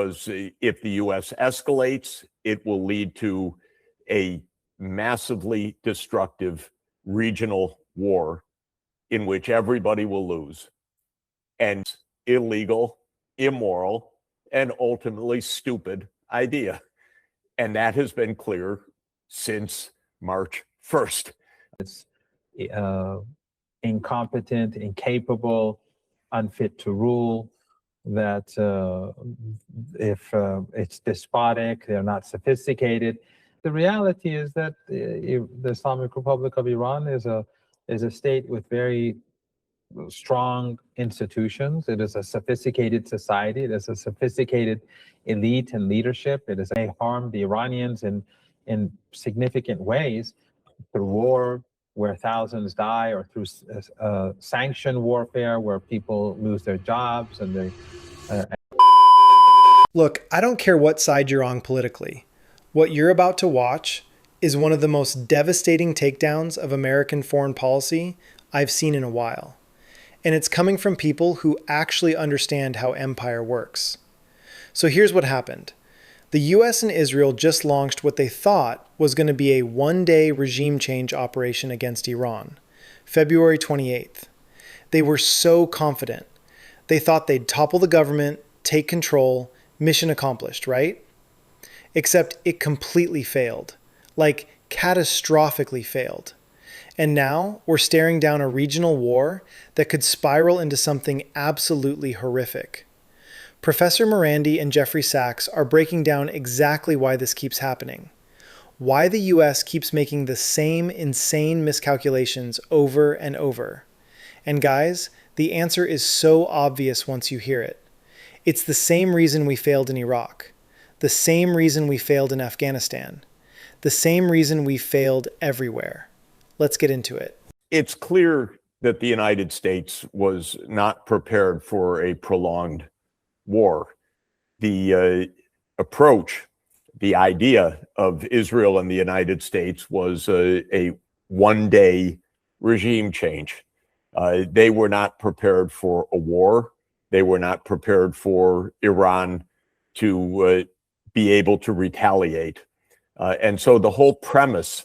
because if the U.S. escalates, it will lead to a massively destructive regional war in which everybody will lose, and illegal, immoral, and ultimately stupid idea. And that has been clear since March 1st. It's incompetent, incapable, unfit to rule, that if it's despotic, they're not sophisticated. The reality is that the Islamic Republic of Iran is a state with very strong institutions. It is a sophisticated society. It is a sophisticated elite and leadership. It is may harm the Iranians in significant ways through war, where thousands die, or through sanction warfare, where people lose their jobs and they. Look, I don't care what side you're on politically. What you're about to watch is one of the most devastating takedowns of American foreign policy I've seen in a while. And it's coming from people who actually understand how empire works. So here's what happened. The US and Israel just launched what they thought was going to be a one-day regime change operation against Iran, February 28th. They were so confident. They thought they'd topple the government, take control, mission accomplished, right? Except it completely failed, like catastrophically failed. And now we're staring down a regional war that could spiral into something absolutely horrific. Professor Marandi and Jeffrey Sachs are breaking down exactly why this keeps happening, why the US keeps making the same insane miscalculations over and over. And guys, the answer is so obvious once you hear it. It's the same reason we failed in Iraq, the same reason we failed in Afghanistan, the same reason we failed everywhere. Let's get into it. It's clear that the United States was not prepared for a prolonged war. The approach, the idea of Israel and the United States was a one-day regime change. They were not prepared for a war. They were not prepared for Iran to be able to retaliate. And so the whole premise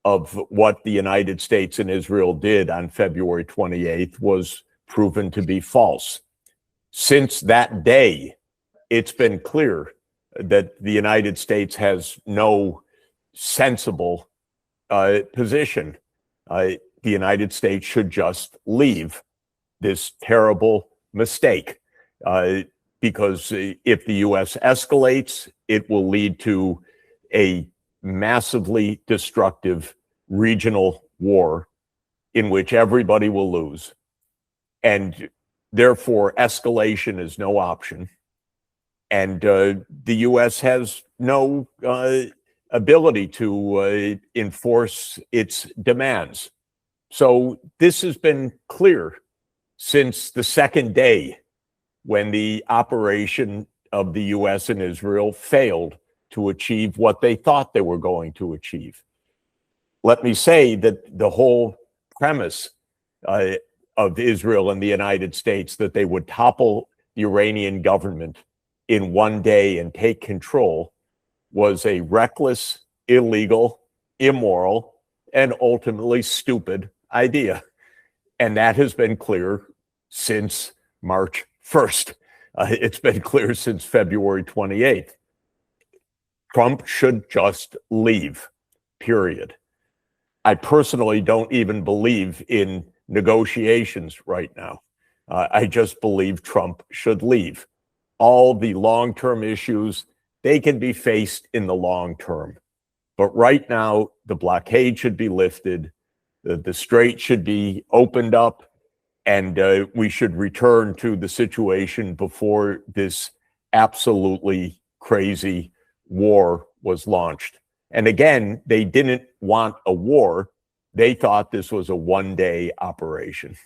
of what the United States and Israel did on February 28th was proven to be false. Since that day, it's been clear that the United States has no sensible position. The United States should just leave this terrible mistake, because if the U.S. escalates, it will lead to a massively destructive regional war in which everybody will lose. And therefore, escalation is no option. And the U.S. has no ability to enforce its demands. So this has been clear since the second day when the operation of the U.S. and Israel failed to achieve what they thought they were going to achieve. Let me say that the whole premise of Israel and the United States, that they would topple the Iranian government in one day and take control, was a reckless, illegal, immoral, and ultimately stupid idea. And that has been clear since March 1st. It's been clear since February 28th. Trump should just leave, period. I personally don't even believe in negotiations right now. I just believe Trump should leave. All the long-term issues, they can be faced in the long term. But right now, the blockade should be lifted, the strait should be opened up, and we should return to the situation before this absolutely crazy war was launched. And again, they didn't want a war. They thought this was a one-day operation.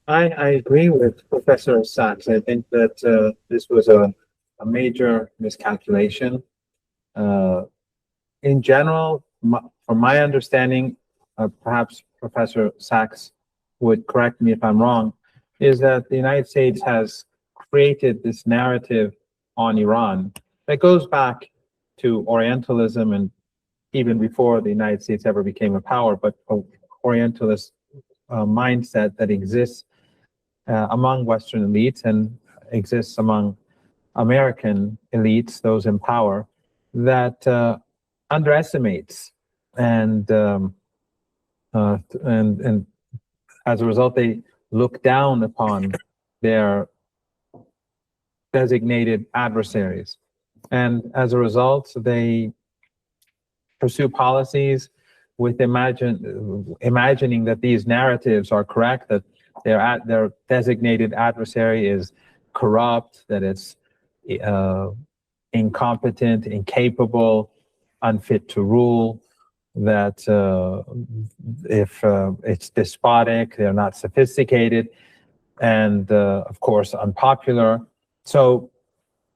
I agree with Professor Sachs. I think that this was a major miscalculation. In general, from my understanding, perhaps Professor Sachs would correct me if I'm wrong, is that the United States has created this narrative on Iran that goes back to Orientalism and even before the United States ever became a power, but Orientalist mindset that exists among Western elites and exists among American elites, those in power, that underestimates and as a result they look down upon their designated adversaries, and as a result they pursue policies with imagining that these narratives are correct, that their designated adversary is corrupt, that it's incompetent, incapable, unfit to rule, that if it's despotic, they're not sophisticated, and of course unpopular. So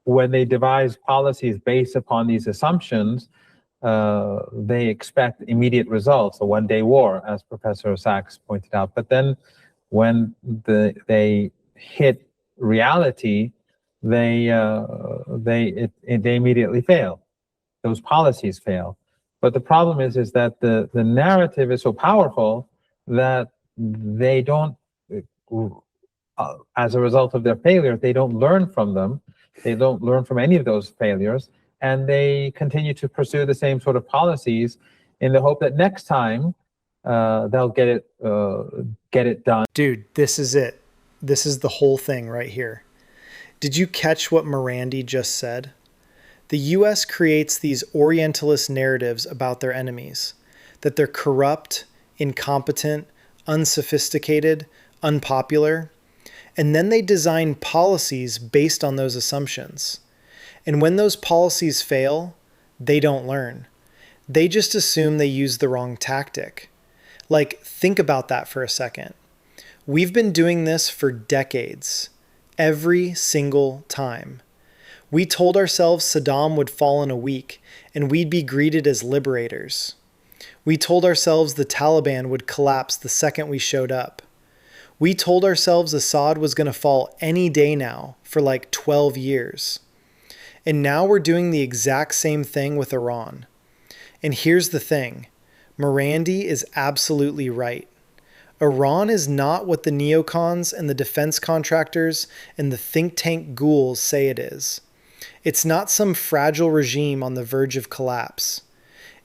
when they devise policies based upon these assumptions, they expect immediate results, a one-day war, as Professor Sachs pointed out. But then when they hit reality, they immediately fail. Those policies fail. But the problem is that the narrative is so powerful that they don't, as a result of their failure, they don't learn from them. They don't learn from any of those failures, and they continue to pursue the same sort of policies in the hope that next time they'll get it done. Dude, this is it. This is the whole thing right here. Did you catch what Marandi just said? The U.S. creates these Orientalist narratives about their enemies, that they're corrupt, incompetent, unsophisticated, unpopular, and then they design policies based on those assumptions. And when those policies fail, they don't learn. They just assume they used the wrong tactic. Like, think about that for a second. We've been doing this for decades, every single time. We told ourselves Saddam would fall in a week and we'd be greeted as liberators. We told ourselves the Taliban would collapse the second we showed up. We told ourselves Assad was going to fall any day now for like 12 years. And now we're doing the exact same thing with Iran. And here's the thing, Marandi is absolutely right. Iran is not what the neocons and the defense contractors and the think tank ghouls say it is. It's not some fragile regime on the verge of collapse.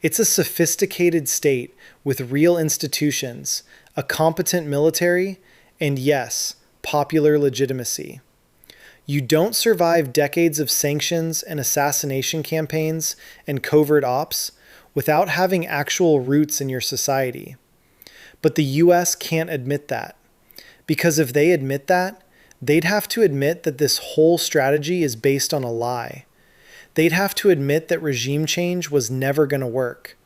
It's a sophisticated state with real institutions, a competent military, and yes, popular legitimacy. You don't survive decades of sanctions and assassination campaigns and covert ops without having actual roots in your society. But the US can't admit that. Because if they admit that, they'd have to admit that this whole strategy is based on a lie. They'd have to admit that regime change was never going to work.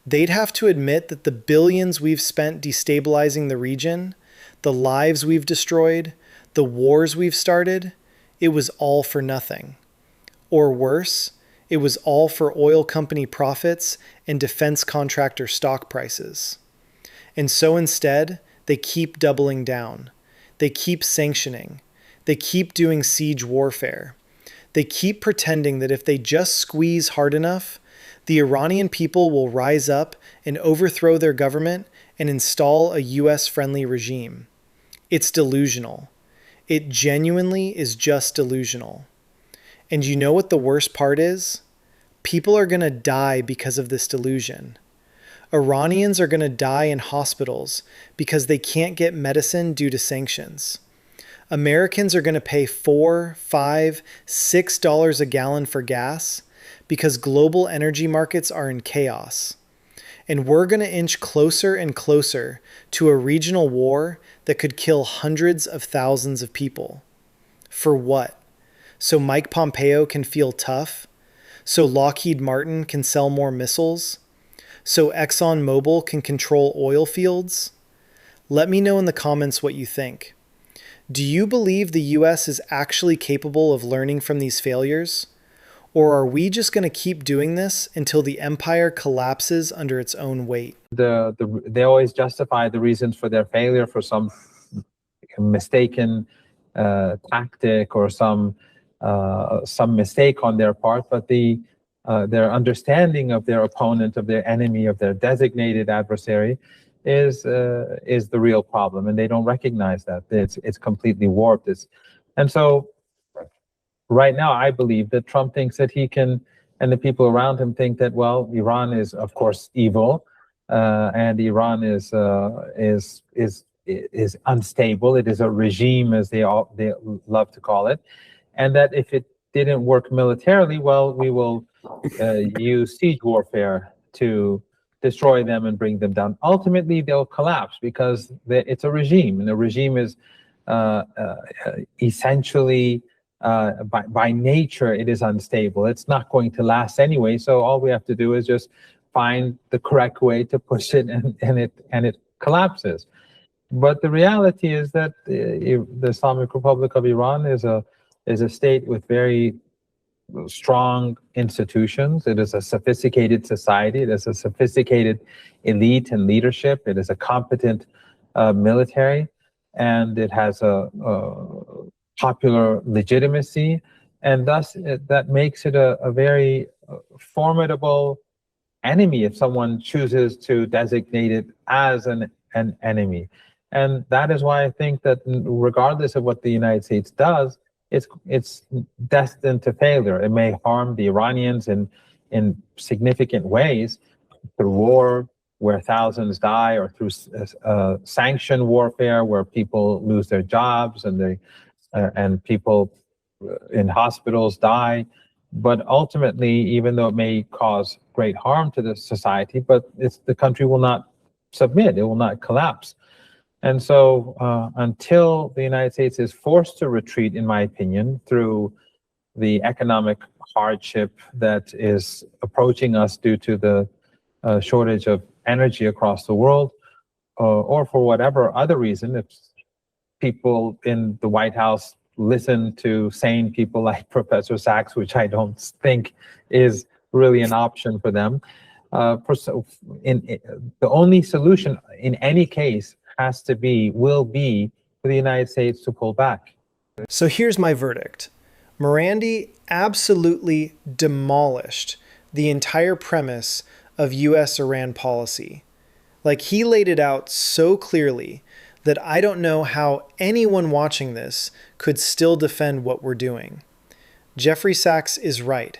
They'd have to admit that the billions we've spent destabilizing the region, the lives we've destroyed, the wars we've started, it was all for nothing. Or worse, it was all for oil company profits and defense contractor stock prices. And so instead, they keep doubling down. They keep sanctioning. They keep doing siege warfare. They keep pretending that if they just squeeze hard enough, the Iranian people will rise up and overthrow their government and install a US-friendly regime. It's delusional. It genuinely is just delusional. And you know what the worst part is? People are going to die because of this delusion. Iranians are going to die in hospitals because they can't get medicine due to sanctions. Americans are going to pay $4, $5, $6 a gallon for gas because global energy markets are in chaos. And we're going to inch closer and closer to a regional war that could kill hundreds of thousands of people. For what? So Mike Pompeo can feel tough? So Lockheed Martin can sell more missiles? So ExxonMobil can control oil fields? Let me know in the comments what you think. Do you believe the US is actually capable of learning from these failures? Or are we just going to keep doing this until the empire collapses under its own weight? They always justify the reasons for their failure for some mistaken tactic or some some mistake on their part, but their understanding of their opponent, of their enemy, of their designated adversary is the real problem, and they don't recognize that. It's completely warped. And so right now, I believe that Trump thinks that he can, and the people around him think that, well, Iran is, of course, evil, and Iran is unstable. It is a regime, as they love to call it, and that if it didn't work militarily, well, we will use siege warfare to destroy them and bring them down. Ultimately, they'll collapse because it's a regime, and the regime is essentially, by nature, it is unstable. It's not going to last anyway. So all we have to do is just find the correct way to push it, and it collapses. But the reality is that the Islamic Republic of Iran is a state with very strong institutions. It is a sophisticated society. It is a sophisticated elite and leadership. It is a competent military, and it has a popular legitimacy, and thus that makes it a very formidable enemy if someone chooses to designate it as an enemy. And that is why I think that regardless of what the United States does, it's destined to failure. It may harm the Iranians in significant ways through war, where thousands die, or through sanction warfare, where people lose their jobs and people in hospitals die. But ultimately, even though it may cause great harm to the society, but the country will not submit. It will not collapse. And so until the United States is forced to retreat, in my opinion, through the economic hardship that is approaching us due to the shortage of energy across the world, or for whatever other reason, if people in the White House listen to sane people like Professor Sachs, which I don't think is really an option for them, the only solution in any case will be for the United States to pull back. So here's my verdict. Marandi absolutely demolished the entire premise of U.S. Iran policy. Like, he laid it out so clearly that I don't know how anyone watching this could still defend what we're doing. Jeffrey Sachs is right.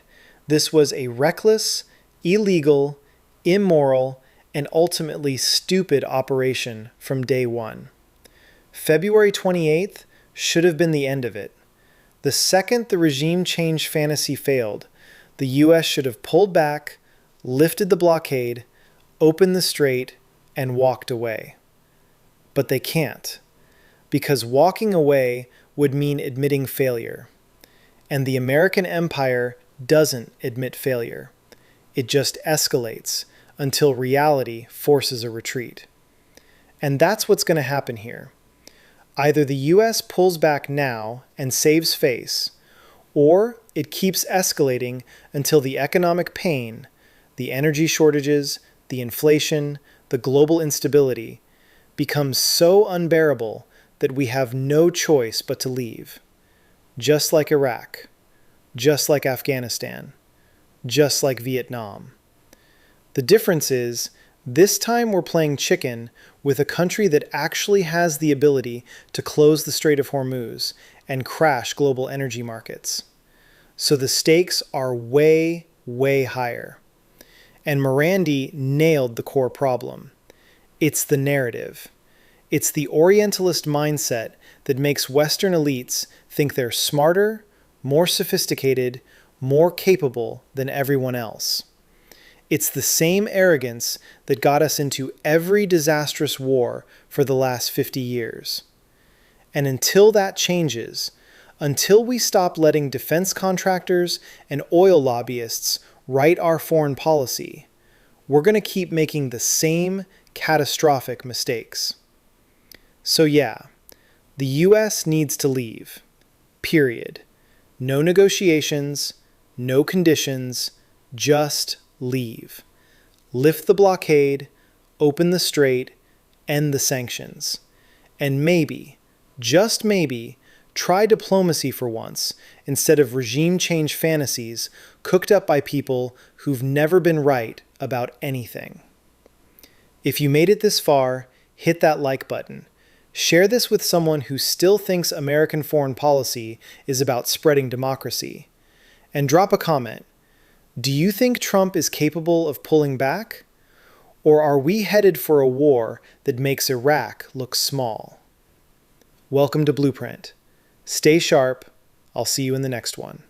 This was a reckless, illegal, immoral, and ultimately stupid operation from day one. February 28th should have been the end of it. The second the regime change fantasy failed, the U.S. should have pulled back, lifted the blockade, opened the strait, and walked away. But they can't, because walking away would mean admitting failure. And the American empire doesn't admit failure. It just escalates until reality forces a retreat. And that's what's going to happen here. Either the U.S. pulls back now and saves face, or it keeps escalating until the economic pain, the energy shortages, the inflation, the global instability becomes so unbearable that we have no choice but to leave. Just like Iraq, just like Afghanistan, just like Vietnam. The difference is, this time we're playing chicken with a country that actually has the ability to close the Strait of Hormuz and crash global energy markets. So the stakes are way, way higher. And Marandi nailed the core problem. It's the narrative. It's the Orientalist mindset that makes Western elites think they're smarter, more sophisticated, more capable than everyone else. It's the same arrogance that got us into every disastrous war for the last 50 years. And until that changes, until we stop letting defense contractors and oil lobbyists write our foreign policy, we're going to keep making the same catastrophic mistakes. So yeah, the U.S. needs to leave. Period. No negotiations, no conditions, just leave. Lift the blockade, open the strait, end the sanctions. And maybe, just maybe, Try diplomacy for once, instead of regime change fantasies cooked up by people who've never been right about anything. If you made it this far, hit that like button. Share this with someone who still thinks American foreign policy is about spreading democracy. And drop a comment. Do you think Trump is capable of pulling back? Or are we headed for a war that makes Iraq look small? Welcome to Blueprint. Stay sharp. I'll see you in the next one.